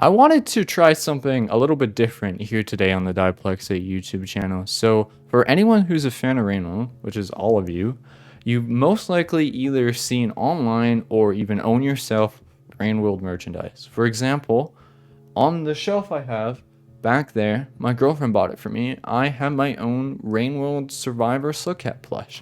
I wanted to try something a little bit different here today on the Dyplexate YouTube channel. So, for anyone who's a fan of Rainworld, which is all of you, you've most likely either seen online or even own yourself Rainworld merchandise. For example, on the shelf I have back there, my girlfriend bought it for me. I have my own Rainworld Survivor Slugcat plush.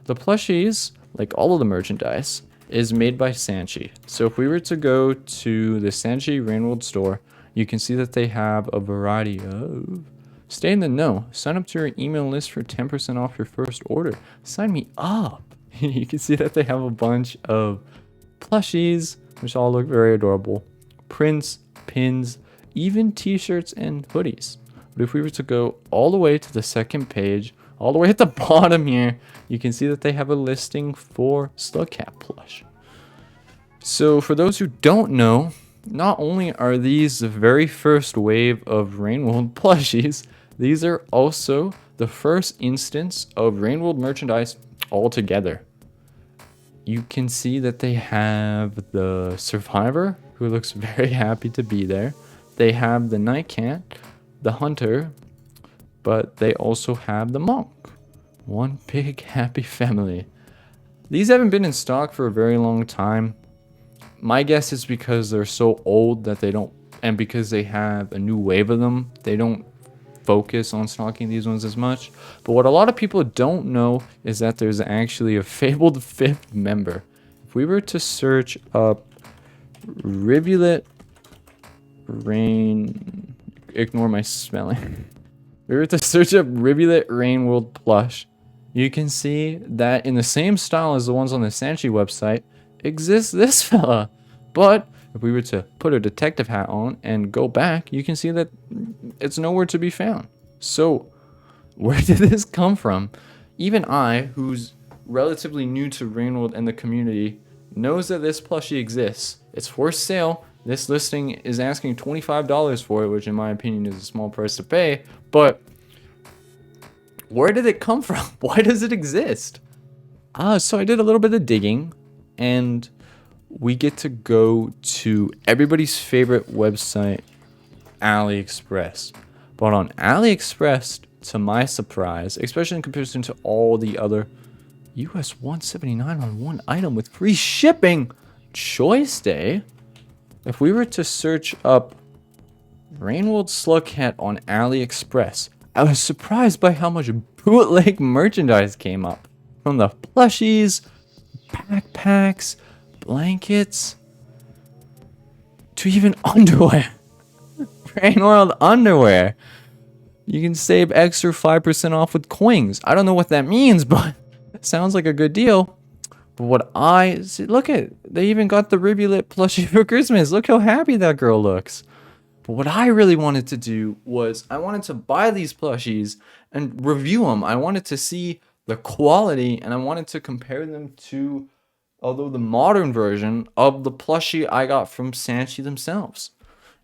The plushies, like all of the merchandise, is made by Sanchi. So if we were to go to the Sanchi Rainworld store, you can see that they have a variety of... Stay in the know. Sign up to your email list for 10% off your first order. Sign me up. You can see that they have a bunch of plushies, which all look very adorable. Prints, pins, even t-shirts and hoodies. But if we were to go all the way to the second page, all the way at the bottom here, you can see that they have a listing for Slugcat plush. So for those who don't know, not only are these the very first wave of Rainworld plushies, these are also the first instance of Rainworld merchandise altogether. You can see that they have the Survivor, who looks very happy to be there. They have the Night Cat, the Hunter, but they also have the Monk. One big happy family. These haven't been in stock for a very long time. My guess is because they're so old that they don't, and because they have a new wave of them, they don't focus on stocking these ones as much. But what a lot of people don't know is that there's actually a fabled fifth member. If we were to search up Rivulet Rain, ignore my spelling. If we were to search up Rivulet Rainworld plush, you can see that in the same style as the ones on the Sanchi website exists this fella. But if we were to put a detective hat on and go back, you can see that it's nowhere to be found. So where did this come from? Even I, who's relatively new to Rainworld and the community, knows that this plushie exists. It's for sale. This listing is asking $25 for it, which in my opinion is a small price to pay. But where did it come from? Why does it exist? So I did a little bit of digging, and we get to go to everybody's favorite website, AliExpress. But on AliExpress, to my surprise, especially in comparison to all the other US $179 on one item with free shipping choice day, if we were to search up Rainworld Slugcat on AliExpress, I was surprised by how much bootleg merchandise came up. From the plushies, backpacks, blankets, to even underwear. Rainworld underwear. You can save extra 5% off with coins. I don't know what that means, but it sounds like a good deal. But what I see, look at, they even got the Rivulet plushie for Christmas. Look how happy that girl looks. But what I really wanted to do was I wanted to buy these plushies and review them. I wanted to see the quality, and I wanted to compare them to, although the modern version of the plushie I got from Sanchi themselves.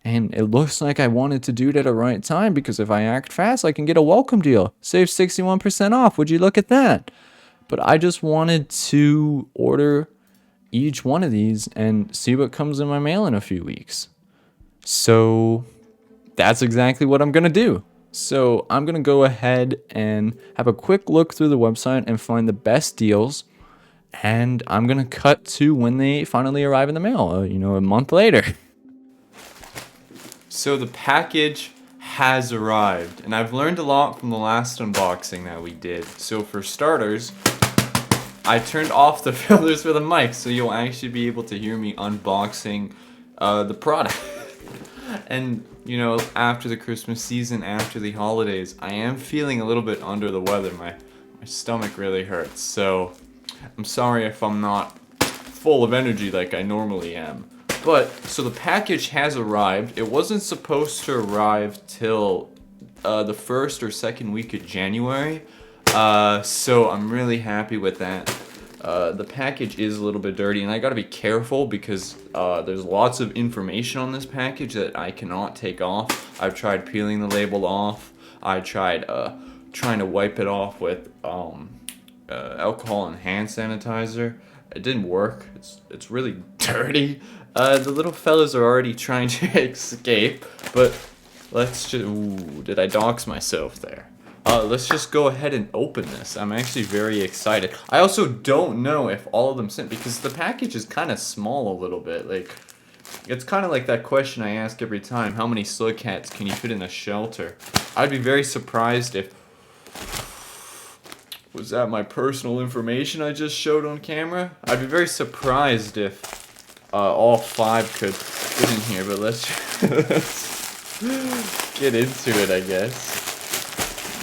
And it looks like I wanted to do it at the right time, because if I act fast, I can get a welcome deal. Save 61% off. Would you look at that? But I just wanted to order each one of these and see what comes in my mail in a few weeks. So that's exactly what I'm going to do. So I'm going to go ahead and have a quick look through the website and find the best deals. And I'm going to cut to when they finally arrive in the mail, a month later. So the package has arrived, and I've learned a lot from the last unboxing that we did. So for starters, I turned off the filters for the mic, so you'll actually be able to hear me unboxing the product. And, after the Christmas season, after the holidays, I am feeling a little bit under the weather. My stomach really hurts, so I'm sorry if I'm not full of energy like I normally am. But, so the package has arrived. It wasn't supposed to arrive till the first or second week of January. So I'm really happy with that. The package is a little bit dirty, and I gotta be careful because there's lots of information on this package that I cannot take off. I've tried peeling the label off. I tried trying to wipe it off with alcohol and hand sanitizer. It didn't work. It's really dirty, The little fellas are already trying to escape, but let's just... Ooh, did I dox myself there? Let's just go ahead and open this. I'm actually very excited. I also don't know if all of them sent, because the package is kind of small a little bit. Like, it's kind of like that question I ask every time. How many Slugcats can you fit in a shelter? I'd be very surprised if... Was that my personal information I just showed on camera? I'd be very surprised if all 5 could fit in here, but let's get into it, I guess.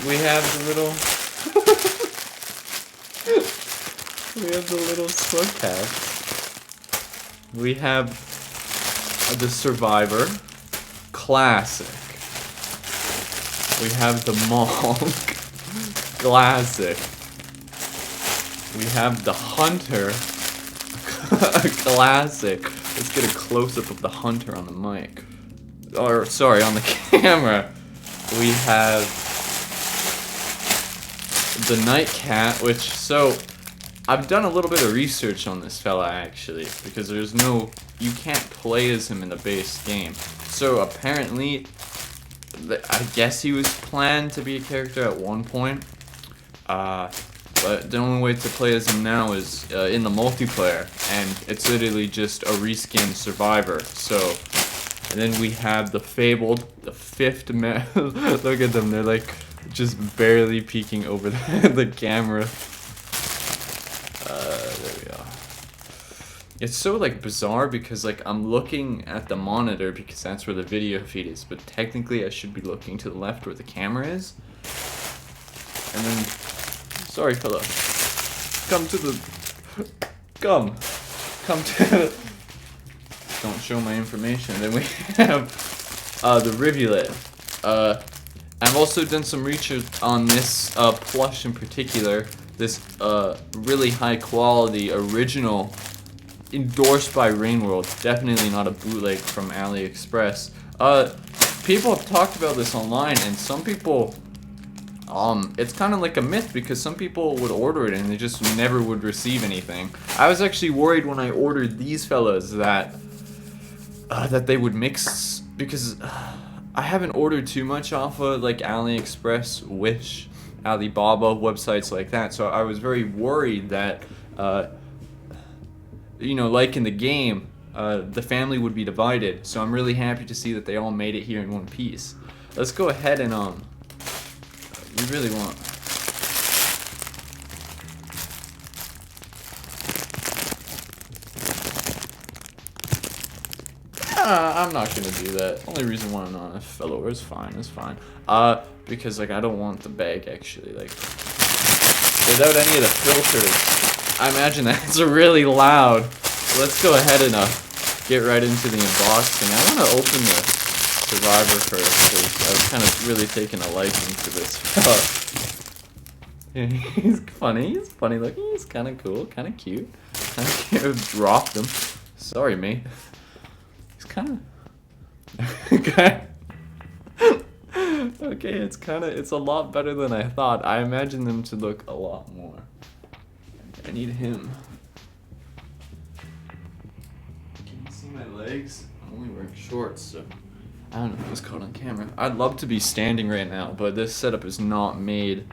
We have the little... we have the little Slugcats. We have the Survivor. Classic. We have the Monk. Classic. We have the Hunter. Classic. Let's get a close-up of the Hunter on the mic. Or, sorry, on the camera. We have the Night Cat, which, so, I've done a little bit of research on this fella, actually, because there's no, you can't play as him in the base game. So, apparently, I guess he was planned to be a character at one point. But the only way to play as him now is in the multiplayer, and it's literally just a reskinned Survivor. So, and then we have the Fabled, the 5th man. Look at them, they're like just barely peeking over the camera. There we go. It's so like bizarre because like I'm looking at the monitor because that's where the video feed is, but technically I should be looking to the left where the camera is. And then, sorry fella, come to the, come to, don't show my information. Then we have the rivulet. I've also done some research on this plush in particular. This really high quality original, endorsed by Rainworld. Definitely not a bootleg from AliExpress. People have talked about this online, and some people, it's kind of like a myth because some people would order it and they just never would receive anything. I was actually worried when I ordered these fellas that they would mix, because I haven't ordered too much off of like AliExpress, Wish, Alibaba, websites like that, so I was very worried that, you know, like in the game, the family would be divided, so I'm really happy to see that they all made it here in one piece. Let's go ahead and, we really want... I'm not gonna do that. Only reason why I'm not a fellow is fine, because like I don't want the bag actually, like, without any of the filters. I imagine that's really loud. Let's go ahead and get right into the unboxing. I want to open the Survivor first because I was kind of really taking a liking to this fella. He's funny looking, he's kind of cool, kind of cute. Dropped him. Sorry, mate. Kind of okay, it's a lot better than I thought. I imagined them to look a lot more. I need him. Can you see my legs? I'm only wearing shorts, so I don't know if it was caught on camera. I'd love to be standing right now, but this setup is not made.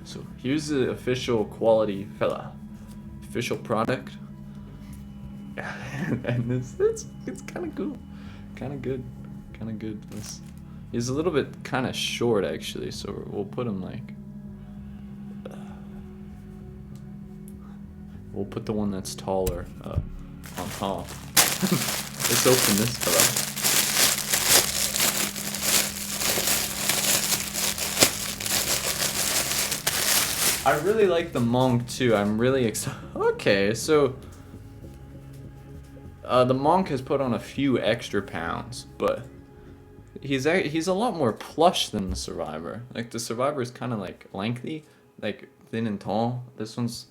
So here's the official quality fella. Official product. And it's kind of cool, kind of good. He's a little bit kind of short actually, so we'll put him like, we'll put the one that's taller on top. Let's open this fella. I really like the Monk too. I'm really excited. Okay, so. The Monk has put on a few extra pounds, but he's a lot more plush than the Survivor. Like the Survivor is kind of like lengthy, like thin and tall. This one's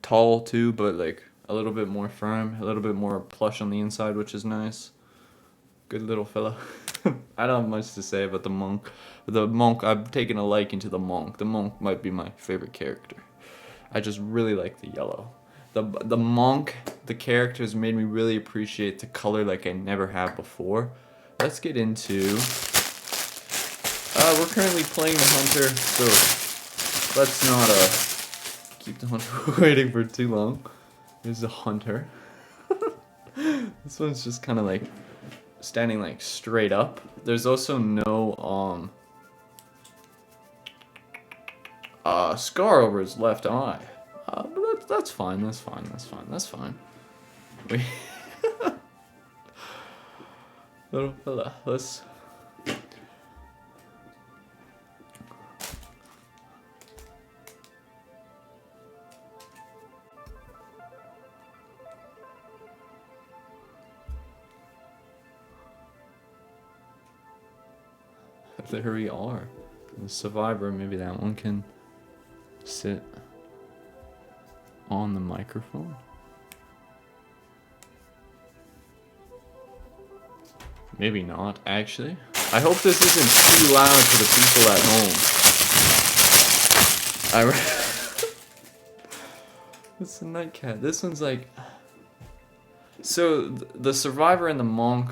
tall too, but like a little bit more firm, a little bit more plush on the inside, which is nice. Good little fella. I don't have much to say about the Monk. The Monk, I've taken a liking to the Monk. The Monk might be my favorite character. I just really like the yellow. The monk, the characters made me really appreciate the color like I never have before. Let's get into... we're currently playing the hunter, so let's not keep the hunter waiting for too long. Here's the hunter. This one's just kind of like standing like straight up. There's also no scar over his left eye. But that's fine. That's fine. That's fine. That's fine. Let's. There we are. The survivor, maybe that one can sit on the microphone. Maybe not, actually. I hope this isn't too loud for the people at home. It's a nightcat. This one's like... So, the survivor and the monk,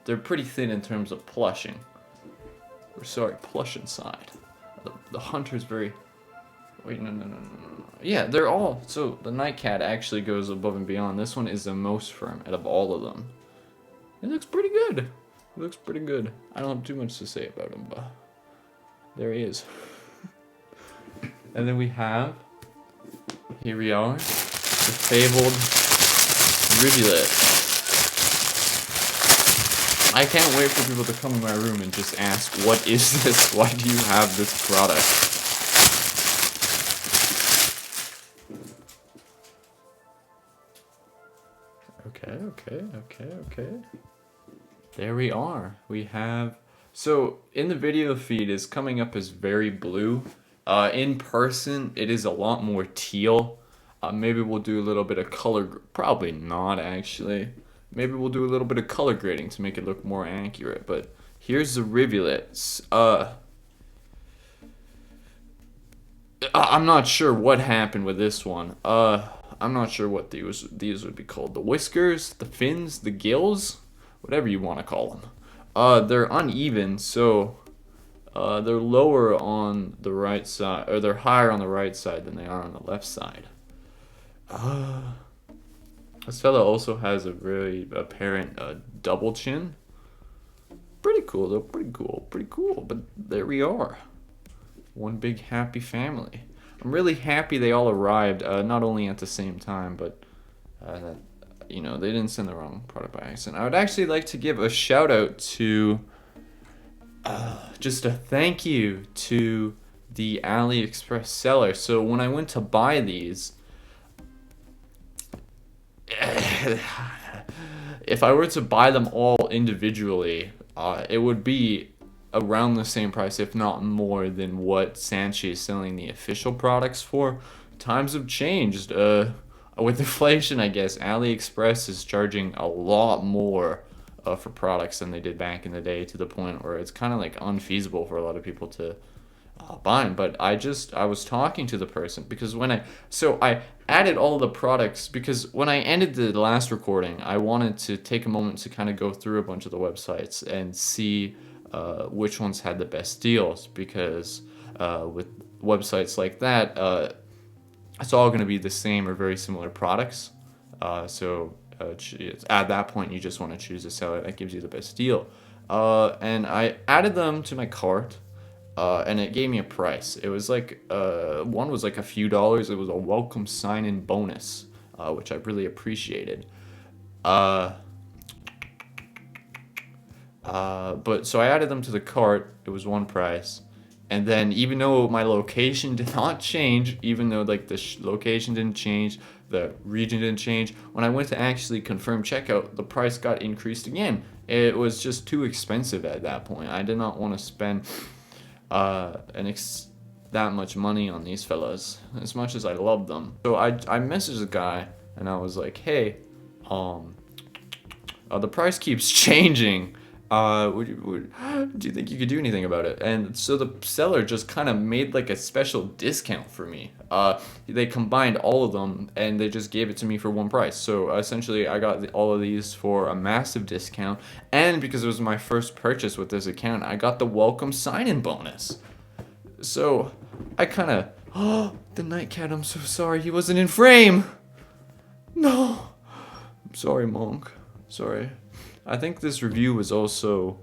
they're pretty thin in terms of plushing. Or sorry, plush inside. The hunter's very... Wait, no. Yeah, they're all... So, the nightcat actually goes above and beyond. This one is the most firm out of all of them. It looks pretty good. It looks pretty good. I don't have too much to say about him, but... There he is. And then we have... Here we are. The fabled rivulet. I can't wait for people to come in my room and just ask, what is this? Why do you have this product? Okay. There we are. We have... So, in the video feed, it's coming up as very blue. In person, it is a lot more teal. Maybe we'll do a little bit of color... Probably not, actually. Maybe we'll do a little bit of color grading to make it look more accurate. But here's the rivulets. I'm not sure what happened with this one. I'm not sure what these would be called. The whiskers, the fins, the gills, whatever you want to call them. They're uneven, so they're lower on the right side, or they're higher on the right side than they are on the left side. This fella also has a very apparent double chin. Pretty cool though, pretty cool. But there we are. One big happy family. I'm really happy they all arrived, not only at the same time, but you know, they didn't send the wrong product by accident. I would actually like to give a shout out to, just a thank you to the AliExpress seller. So when I went to buy these, if I were to buy them all individually, it would be around the same price, if not more, than what Sanchi is selling the official products for. Times have changed. With inflation, I guess, AliExpress is charging a lot more for products than they did back in the day, to the point where it's kind of like unfeasible for a lot of people to buy them. But I was talking to the person, because I added all the products, because when I ended the last recording, I wanted to take a moment to kind of go through a bunch of the websites and see which ones had the best deals, because with websites like that, it's all going to be the same or very similar products. So at that point, you just want to choose a seller that gives you the best deal. And I added them to my cart, and it gave me a price. It was like, one was like a few dollars. It was a welcome sign-in bonus, which I really appreciated. But so I added them to the cart. It was one price. And then, even though my location did not change, even though like the location didn't change, the region didn't change, when I went to actually confirm checkout, the price got increased again. It was just too expensive at that point. I did not want to spend that much money on these fellas, as much as I love them. So I messaged the guy, and I was like, hey, the price keeps changing. Do you think you could do anything about it? And so the seller just kind of made like a special discount for me. They combined all of them and they just gave it to me for one price. So essentially, I got all of these for a massive discount. And because it was my first purchase with this account, I got the welcome sign-in bonus. So I kind of, oh, the night cat. I'm so sorry. He wasn't in frame. No. I'm sorry, Monk. Sorry. I think this review was also,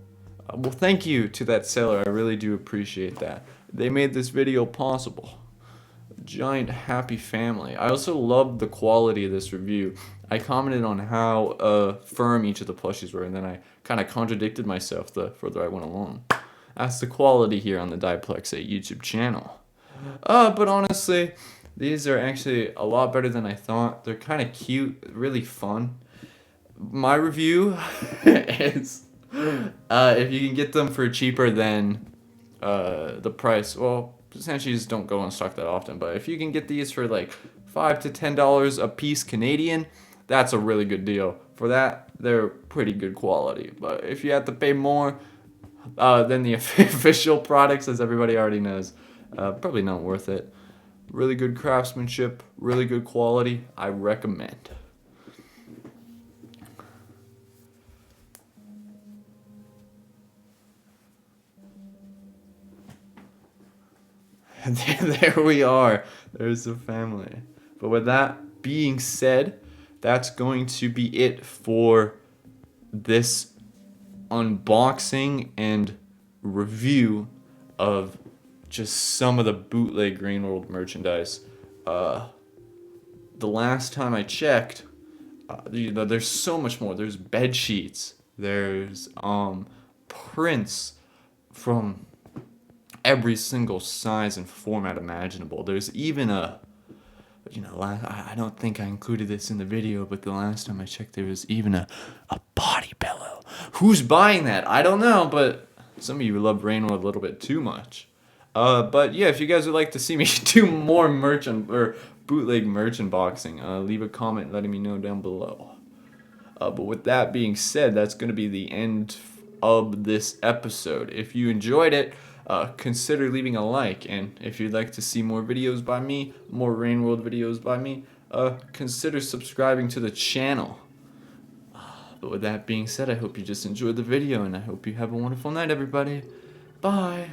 well, thank you to that seller. I really do appreciate that. They made this video possible. A giant happy family. I also loved the quality of this review. I commented on how firm each of the plushies were, and then I kind of contradicted myself the further I went along. That's the quality here on the Dyplexate YouTube channel. But honestly, these are actually a lot better than I thought. They're kind of cute, really fun. My review is if you can get them for cheaper than the price, well, Sanshi's don't go on stock that often, but if you can get these for like $5 to $10 a piece Canadian, that's a really good deal. For that, they're pretty good quality. But if you have to pay more than the official products, as everybody already knows, probably not worth it. Really good craftsmanship, really good quality. I recommend. There we are. There's the family. But with that being said, that's going to be it for this unboxing and review of just some of the bootleg Rainworld merchandise. The last time I checked, there's so much more. There's bed sheets. There's prints from every single size and format imaginable. There's even a, I don't think I included this in the video, but the last time I checked, there was even a body pillow. Who's buying that? I don't know, but some of you love Rainworld a little bit too much. But yeah, if you guys would like to see me do more bootleg merch unboxing, leave a comment letting me know down below. But with that being said, that's going to be the end of this episode. If you enjoyed it, consider leaving a like, and if you'd like to see more videos by me, more Rainworld videos by me, consider subscribing to the channel. But with that being said, I hope you just enjoyed the video, and I hope you have a wonderful night, everybody. Bye.